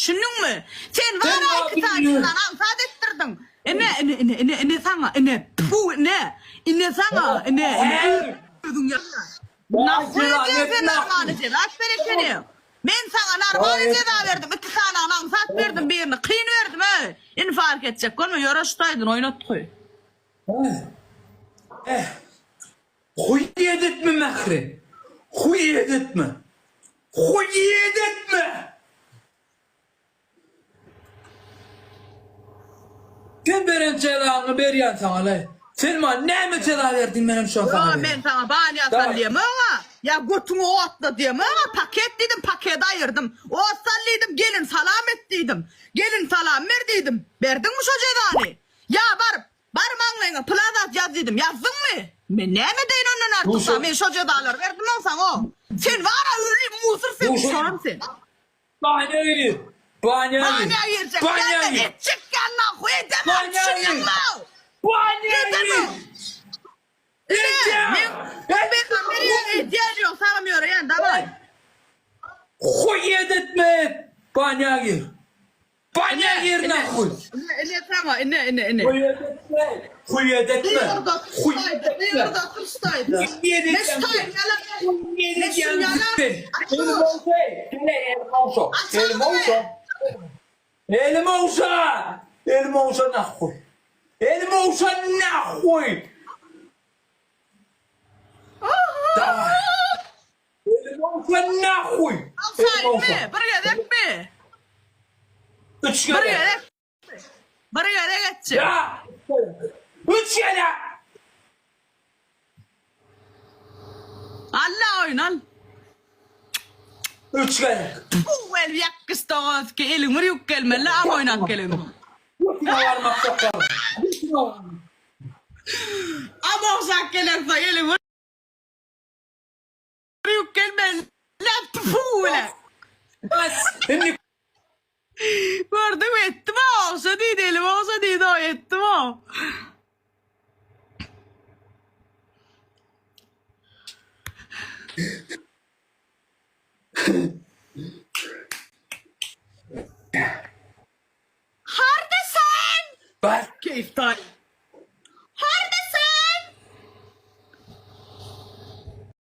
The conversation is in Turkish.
Düşündün mü? Sen var iki tanesinden ansat ettirdin. Ne sana, ne sana, nasıl ödeyeceksin narmanı ceza? Aç beni seni. Ben sana narmanı ceza verdim. 2 tane ansat verdim birini. Kıyın verdim he. İni fark edecek. Görme yaraştaydın oynat koy. Huy yedirtme Mehri. Huy yedirtme. Huy yedirtme. Sen veren cezanı veriyen sana lan. Sen bana ne mi ceza verdin benim şu an sana? Ya ben sana bahane asallıyım ama. Ya götümü o atla diyeyim ama paket dedim pakete ayırdım. O asallıydım gelin salam ettiydim. Gelin salam verdiydim. Verdin mi şu cezanı? Ya parmağınla plazat yazdıydım. Yazdın mı? Ben ne mi deyin onun artık? Ben şu cezaları verdim lan sana. Sen var ya öyle musur sen sorun sen. Bahane ayır. Bahane ayır. Bahane ayıracak. Gelme edecek yanına koy edemem. Şuraya mı? Bahane ayır. Ben ihtiyacı yok sanmıyorum yani tamam. Huy yedirtme. Bahane ayır. Bahane ayır ne huy. Ne tamam ne. Huy yedirtme. Huy yedirtme. Huy yedirtme. Elim olsa nahuy. Elim olsa nahuy. Давай. Elim olsa nahuy. Buraya dek mi? 3 kere. Buraya dek geçsin. Ya. 3 kere. Allah oynan. 3 kere. Bu el yakkıstağız ki elin var yok gelme. La oynan kelime. Varmak yok. Ama uzak gelirse elin var yok gelme. La tufule. Şimdi Gördüm ettim o. Olsa değil elim olsa değil o ettim o. Harda sen? bak. Keyif tayin.